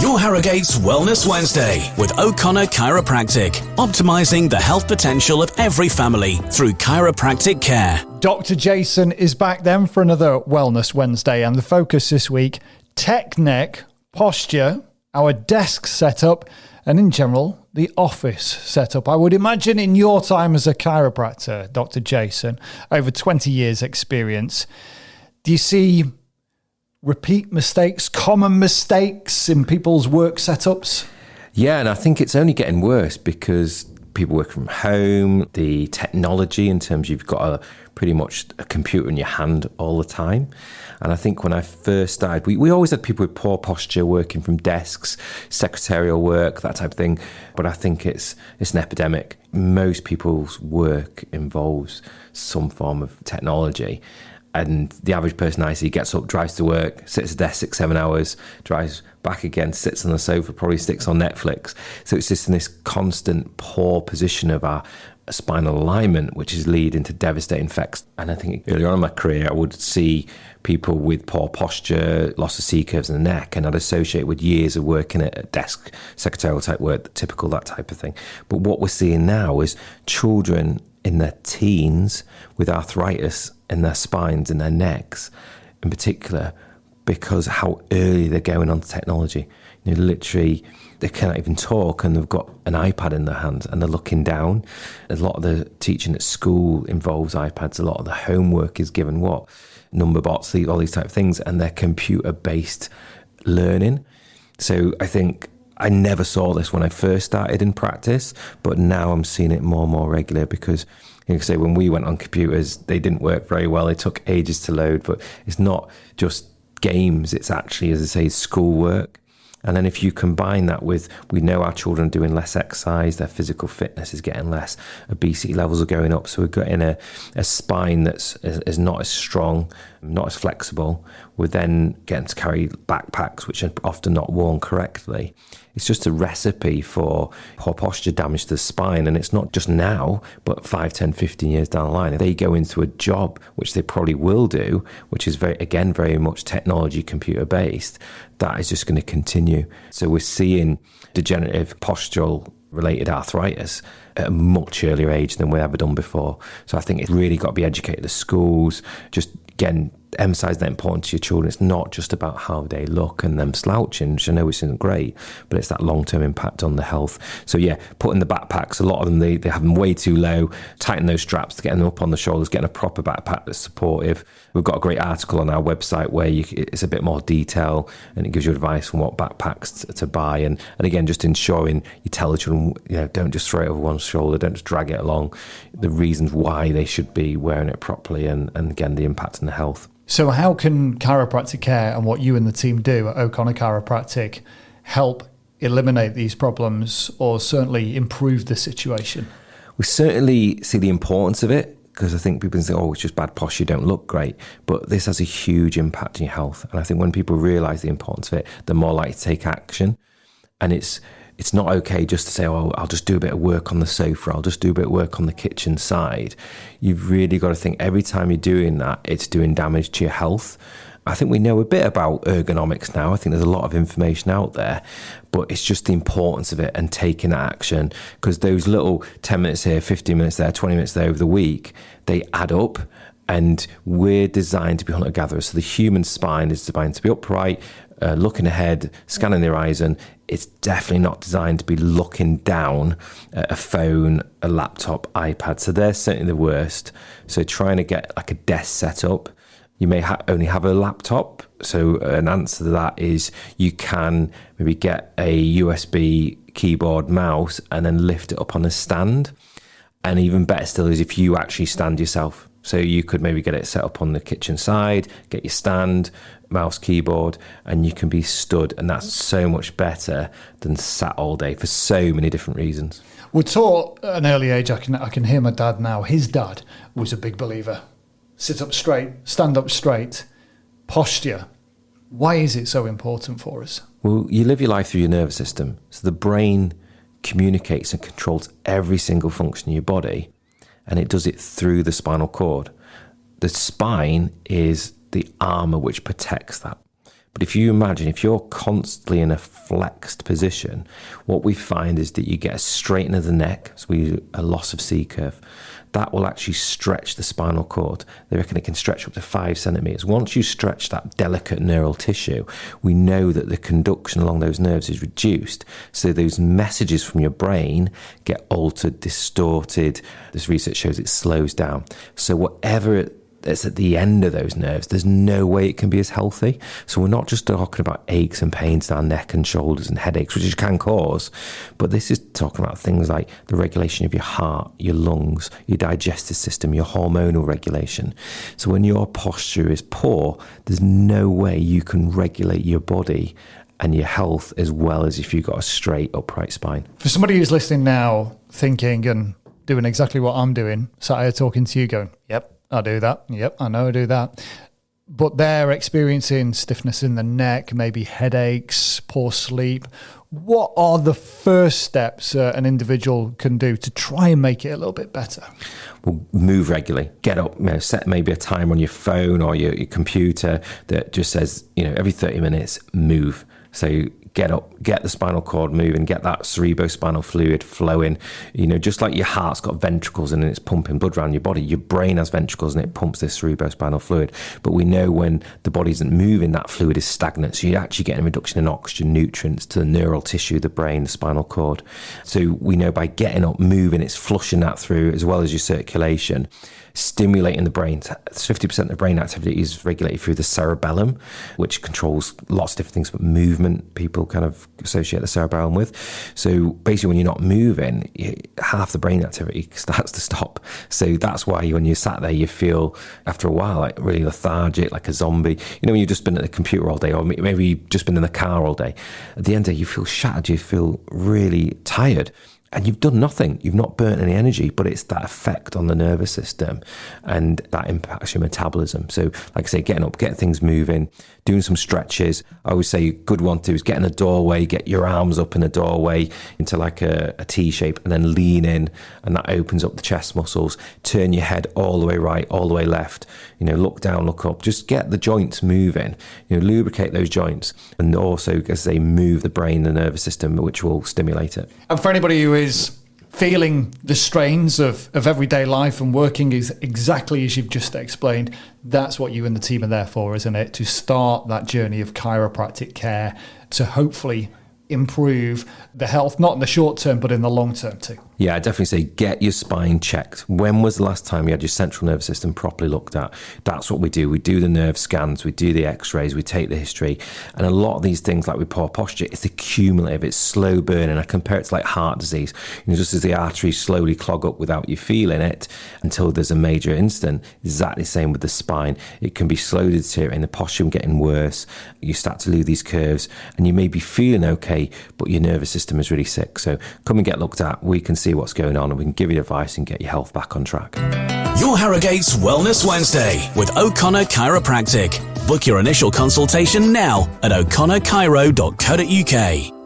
Your Harrogate's Wellness Wednesday with O'Connor Chiropractic, optimising the health potential of every family through chiropractic care. Dr. Jason is back then for another Wellness Wednesday, and the focus this week, tech neck, posture, our desk setup, and in general, the office setup. I would imagine in your time as a chiropractor, Dr. Jason, over 20 years experience, do you see repeat mistakes, common mistakes in people's work setups? Yeah, and I think it's only getting worse because people work from home, the technology in terms you've got pretty much a computer in your hand all the time. And I think when I first started, we always had people with poor posture working from desks, secretarial work, that type of thing. But I think it's an epidemic. Most people's work involves some form of technology. And the average person I see gets up, drives to work, sits at a desk 6-7 hours, drives back again, sits on the sofa, probably sticks on Netflix. So it's just in this constant poor position of our spinal alignment, which is leading to devastating effects. And I think earlier on in my career, I would see people with poor posture, loss of C-curves in the neck, and I'd associate with years of working at a desk, secretarial type work, typical, that type of thing. But what we're seeing now is children in their teens with arthritis in their spines, in their necks, in particular, because how early they're going on to technology. You know, literally, they can't even talk and they've got an iPad in their hands and they're looking down. A lot of the teaching at school involves iPads. A lot of the homework is given number bots, all these type of things, and they're computer-based learning. So I think I never saw this when I first started in practice, but now I'm seeing it more and more regular because, you know, say when we went on computers, they didn't work very well. They took ages to load, but it's not just games. It's actually, as I say, schoolwork. And then if you combine that with, we know our children are doing less exercise, their physical fitness is getting less, obesity levels are going up. So we're getting a spine that's is not as strong, not as flexible. We're then getting to carry backpacks, which are often not worn correctly. It's just a recipe for poor posture damage to the spine. And it's not just now, but 5, 10, 15 years down the line. If they go into a job, which they probably will do, which is very much technology, computer based, that is just going to continue. So we're seeing degenerative postural related arthritis at a much earlier age than we've ever done before. So I think it's really got to be educated at schools, just again, emphasize that importance to your children. It's not just about how they look and them slouching, which I know isn't great, but it's that long-term impact on the health. So yeah, putting the backpacks, a lot of them, they have them way too low, tighten those straps to get them up on the shoulders, getting a proper backpack that's supportive. We've got a great article on our website where it's a bit more detail and it gives you advice on what backpacks to buy. And again, just ensuring you tell the children, don't just throw it over one shoulder, don't just drag it along, the reasons why they should be wearing it properly and again, the impact on the health. So how can chiropractic care and what you and the team do at O'Connor Chiropractic help eliminate these problems or certainly improve the situation? We certainly see the importance of it because I think people think, it's just bad posture, you don't look great. But this has a huge impact on your health. And I think when people realise the importance of it, they're more likely to take action. And it's not okay just to say, I'll just do a bit of work on the sofa, I'll just do a bit of work on the kitchen side. You've really got to think every time you're doing that, it's doing damage to your health. I think we know a bit about ergonomics now. I think there's a lot of information out there, but it's just the importance of it and taking that action, because those little 10 minutes here, 15 minutes there, 20 minutes there over the week, they add up. And we're designed to be hunter-gatherers. So the human spine is designed to be upright, looking ahead, scanning the horizon. It's definitely not designed to be looking down at a phone, a laptop, iPad. So they're certainly the worst. So trying to get like a desk set up, you may only have a laptop. So an answer to that is you can maybe get a USB keyboard, mouse, and then lift it up on a stand. And even better still is if you actually stand yourself. So you could maybe get it set up on the kitchen side, get your stand, mouse, keyboard, and you can be stood. And that's so much better than sat all day for so many different reasons. We're taught at an early age, I can hear my dad now, his dad was a big believer. Sit up straight, stand up straight, posture. Why is it so important for us? Well, you live your life through your nervous system. So the brain communicates and controls every single function of your body, and it does it through the spinal cord. The spine is the armour which protects that. But if you imagine, if you're constantly in a flexed position, what we find is that you get a straightening of the neck, so a loss of C curve. That will actually stretch the spinal cord. They reckon it can stretch up to 5 centimeters. Once you stretch that delicate neural tissue, we know that the conduction along those nerves is reduced. So those messages from your brain get altered, distorted. This research shows it slows down. So whatever that's at the end of those nerves, there's no way it can be as healthy. So we're not just talking about aches and pains down neck and shoulders and headaches, which it can cause, but this is talking about things like the regulation of your heart, your lungs, your digestive system, your hormonal regulation. So when your posture is poor, there's no way you can regulate your body and your health as well as if you've got a straight upright spine. For somebody who's listening now, thinking and doing exactly what I'm doing, sat here talking to you going, yep, I do that. Yep, I know I do that. But they're experiencing stiffness in the neck, maybe headaches, poor sleep. What are the first steps an individual can do to try and make it a little bit better? Well, move regularly. Get up, set maybe a timer on your phone or your computer that just says, every 30 minutes, move. So get up, get the spinal cord moving, get that cerebrospinal fluid flowing. Just like your heart's got ventricles and it's pumping blood around your body, your brain has ventricles and it pumps this cerebrospinal fluid. But we know when the body isn't moving, that fluid is stagnant. So you're actually getting a reduction in oxygen nutrients to the neural tissue, the brain, the spinal cord. So we know by getting up, moving, it's flushing that through as well as your circulation, stimulating the brain. 50% of the brain activity is regulated through the cerebellum, which controls lots of different things, but movement people kind of associate the cerebellum with. So basically when you're not moving, half the brain activity starts to stop. So that's why when you're sat there, you feel after a while like really lethargic, like a zombie. When you've just been at the computer all day, or maybe you've just been in the car all day, at the end of the day, you feel shattered, you feel really tired. And you've done nothing. You've not burnt any energy, but it's that effect on the nervous system and that impacts your metabolism. So like I say, getting up, get things moving, doing some stretches. I always say a good one to do is get in a doorway, get your arms up in a doorway into like a T shape and then lean in, and that opens up the chest muscles. Turn your head all the way right, all the way left. Look down, look up. Just get the joints moving. Lubricate those joints, and also, as they move the brain, the nervous system, which will stimulate it. And for anybody who is feeling the strains of everyday life and working is exactly as you've just explained, that's what you and the team are there for, isn't it? To start that journey of chiropractic care to hopefully improve the health, not in the short term, but in the long term too. Yeah, I definitely say get your spine checked. When was the last time you had your central nervous system properly looked at? That's what we do. We do the nerve scans, we do the x-rays, we take the history. And a lot of these things, like with poor posture, it's accumulative, it's slow burning. I compare it to like heart disease. Just as the arteries slowly clog up without you feeling it until there's a major incident, exactly the same with the spine. It can be slowly deteriorating, the posture getting worse. You start to lose these curves and you may be feeling okay, but your nervous system is really sick. So come and get looked at. We can see what's going on and we can give you advice and get your health back on track. Your Harrogate's Wellness Wednesday with O'Connor Chiropractic. Book your initial consultation now at o'connorchiro.co.uk.